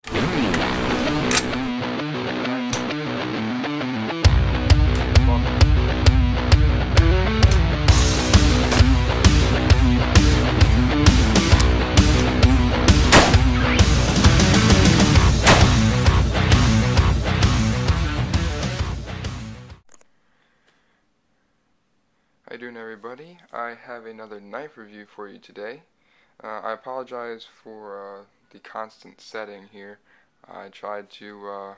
How you doing, everybody? I have another knife review for you today. I apologize for the constant setting here. I tried to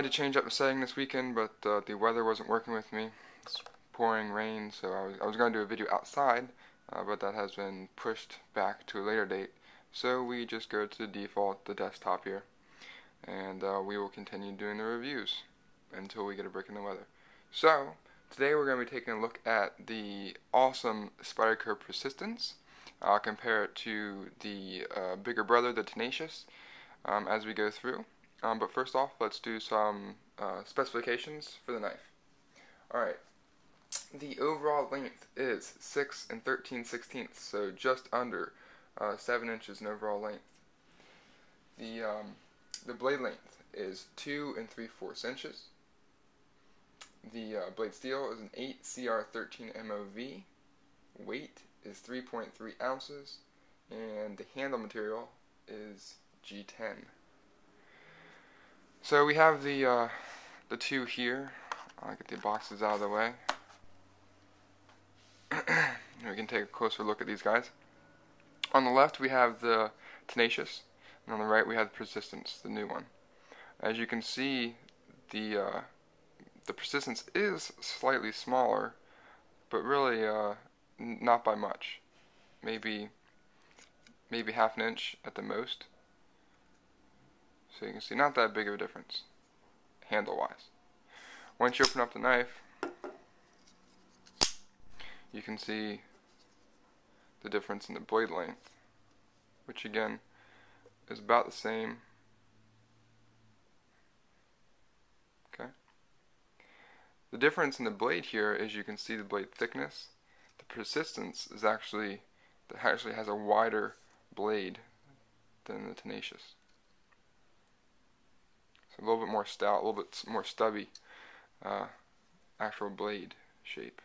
change up the setting this weekend, but the weather wasn't working with me. It's pouring rain, so I was going to do a video outside, but that has been pushed back to a later date. So we just go to the default, the desktop here, and we will continue doing the reviews until we get a break in the weather. So today we're going to be taking a look at the awesome Spyderco Persistence. I'll compare it to the bigger brother, the Tenacious, as we go through. But first off, let's do some specifications for the knife. Alright, the overall length is 6 13/16, so just under 7 inches in overall length. The blade length is 2 3/4 inches. The blade steel is an 8 CR13 MOV. Weight is 3.3 ounces, and the handle material is G10. So we have the two here. I'll get the boxes out of the way. We can take a closer look at these guys. On the left we have the Tenacious, and on the right we have the Persistence, the new one. As you can see, the Persistence is slightly smaller, but really not by much. Maybe half an inch at the most. So you can see not that big of a difference, handle-wise. Once you open up the knife, you can see the difference in the blade length, which again is about the same. The difference in the blade here is you can see the blade thickness. The Persistence is actually has a wider blade than the Tenacious. So a little bit more stout, a little bit more stubby actual blade shape.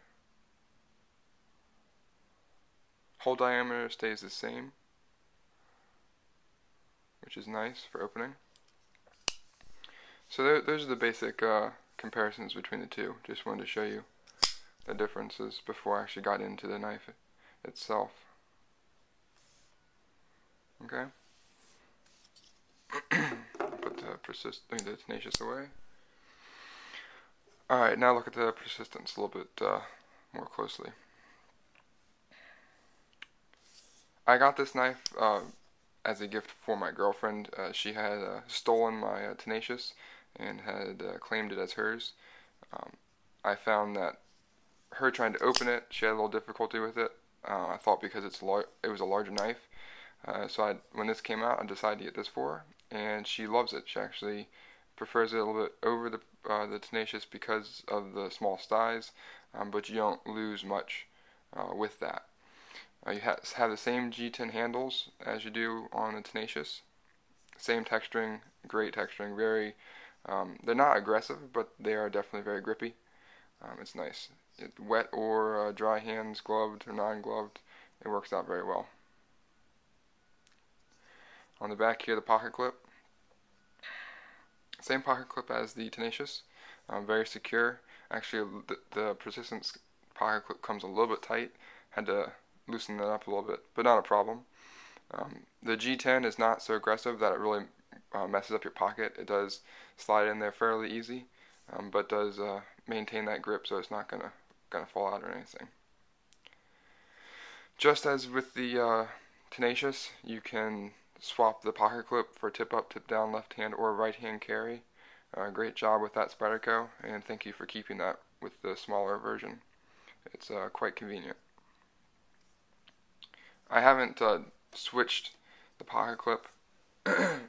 Hole diameter stays the same, which is nice for opening. So those are the basic comparisons between the two. Just wanted to show you the differences before I actually got into the knife itself. Okay. Put the Tenacious away. Alright, now look at the Persistence a little bit more closely. I got this knife as a gift for my girlfriend. She had stolen my Tenacious and had claimed it as hers. I found that her trying to open it, she had a little difficulty with it. I thought because it was a larger knife. So when this came out, I decided to get this for her, and she loves it. She actually prefers it a little bit over the Tenacious because of the small size, but you don't lose much with that. You have the same G10 handles as you do on the Tenacious. Same texturing, great texturing, very. They're not aggressive, but they are definitely very grippy. It's nice. Wet or dry hands, gloved or non-gloved, it works out very well. On the back here, the pocket clip. Same pocket clip as the Tenacious. Very secure. Actually, the Persistence pocket clip comes a little bit tight. Had to loosen that up a little bit, but not a problem. The G10 is not so aggressive that it really messes up your pocket. It does slide in there fairly easy, but does maintain that grip, so it's not gonna fall out or anything. Just as with the Tenacious, you can swap the pocket clip for tip up, tip down, left hand or right hand carry. Great job with that, Spyderco, and thank you for keeping that with the smaller version. It's quite convenient. I haven't switched the pocket clip.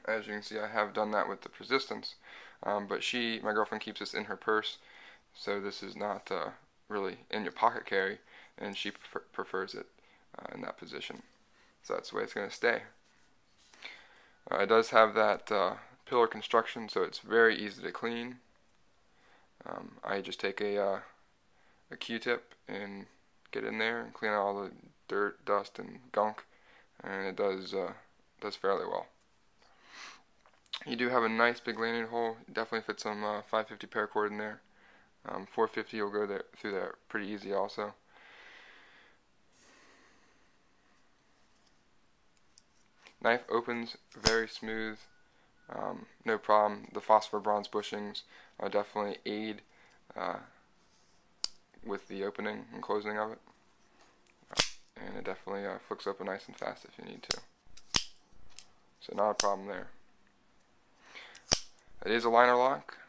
As you can see, I have done that with the Persistence, but my girlfriend keeps this in her purse, so this is not really in your pocket carry, and she prefers it in that position. So that's the way it's going to stay. It does have that pillar construction, so it's very easy to clean. I just take a Q-tip and get in there and clean out all the dirt, dust, and gunk, and it does fairly well. You do have a nice big landing hole. Definitely fit some 550 paracord in there. 450 will go there through there pretty easy also. Knife opens very smooth, no problem. The phosphor bronze bushings definitely aid with the opening and closing of it, and it definitely flicks open nice and fast if you need to. So not a problem there. It is a liner lock,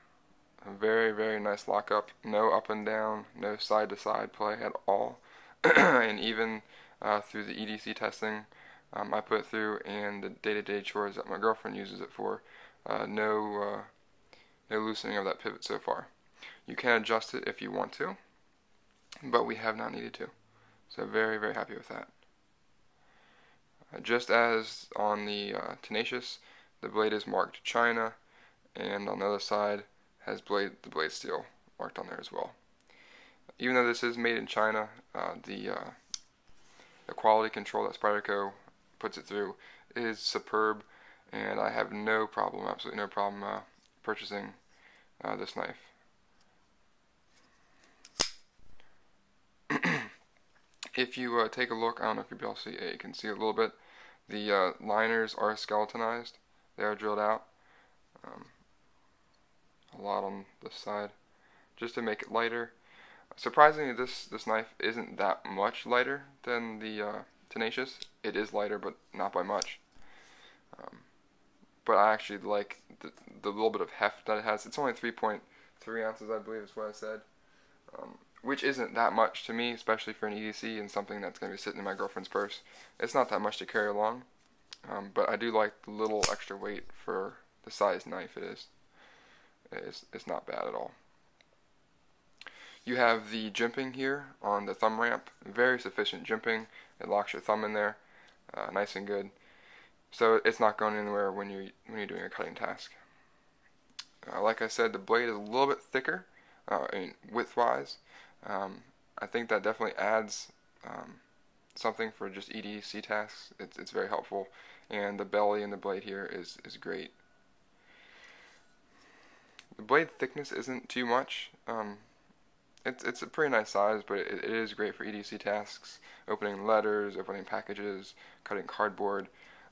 a very, very nice lockup. No up and down, no side to side play at all. And even through the EDC testing I put through and the day-to-day chores that my girlfriend uses it for, no loosening of that pivot so far. You can adjust it if you want to, but we have not needed to. So very, very happy with that. Just as on the Tenacious, the blade is marked China, and on the other side has the blade steel marked on there as well. Even though this is made in China, the quality control that Spyderco puts it through is superb, and I have no problem, absolutely no problem purchasing this knife. If you take a look, I don't know if you'll be able to see, you can see a little bit, the liners are skeletonized, they are drilled out. A lot on this side, just to make it lighter. Surprisingly, this knife isn't that much lighter than the Tenacious. It is lighter, but not by much. But I actually like the little bit of heft that it has. It's only 3.3 ounces, I believe is what I said, which isn't that much to me, especially for an EDC and something that's going to be sitting in my girlfriend's purse. It's not that much to carry along, but I do like the little extra weight for the size knife it is. It's not bad at all. You have the jimping here on the thumb ramp. Very sufficient jimping. It locks your thumb in there, nice and good. So it's not going anywhere when you're doing a cutting task. Like I said, the blade is a little bit thicker, width-wise. I think that definitely adds something for just EDC tasks. It's very helpful, and the belly and the blade here is great. The blade thickness isn't too much. It's a pretty nice size, but it is great for EDC tasks, opening letters, opening packages, cutting cardboard.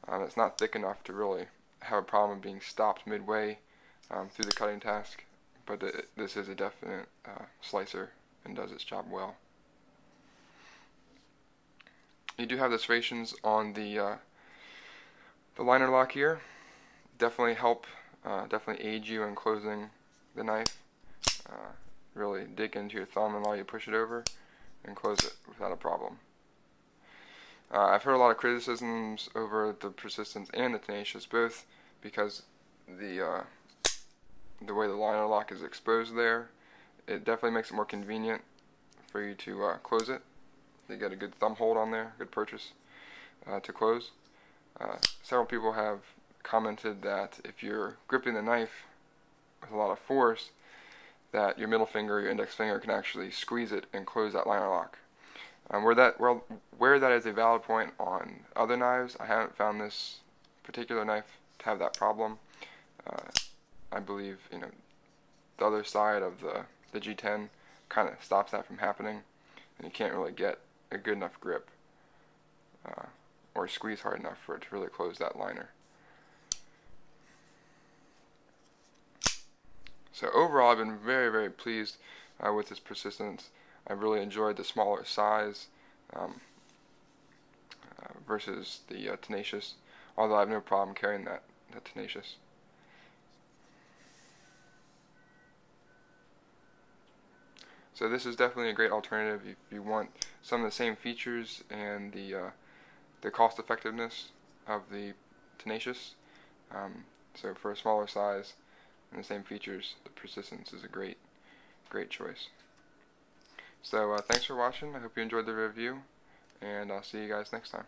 It's not thick enough to really have a problem being stopped midway through the cutting task, but this is a definite slicer and does its job well. You do have the serrations on the liner lock here. Definitely help. Definitely aid you in closing the knife. Really dig into your thumb and allow you to push it over and close it without a problem. I've heard a lot of criticisms over the Persistence and the Tenacious, both because the way the liner lock is exposed there, it definitely makes it more convenient for you to close it. You get a good thumb hold on there, good purchase to close. Several people have commented that if you're gripping the knife with a lot of force, that your middle finger, your index finger can actually squeeze it and close that liner lock. Where that is a valid point on other knives, I haven't found this particular knife to have that problem. I believe the other side of the G10 kind of stops that from happening, and you can't really get a good enough grip or squeeze hard enough for it to really close that liner. So overall, I've been very, very pleased with this Persistence. I really enjoyed the smaller size versus the Tenacious, although I have no problem carrying that Tenacious. So this is definitely a great alternative if you want some of the same features and the cost effectiveness of the Tenacious. So for a smaller size and the same features, the Persistence is a great choice. So thanks for watching. I hope you enjoyed the review, and I'll see you guys next time.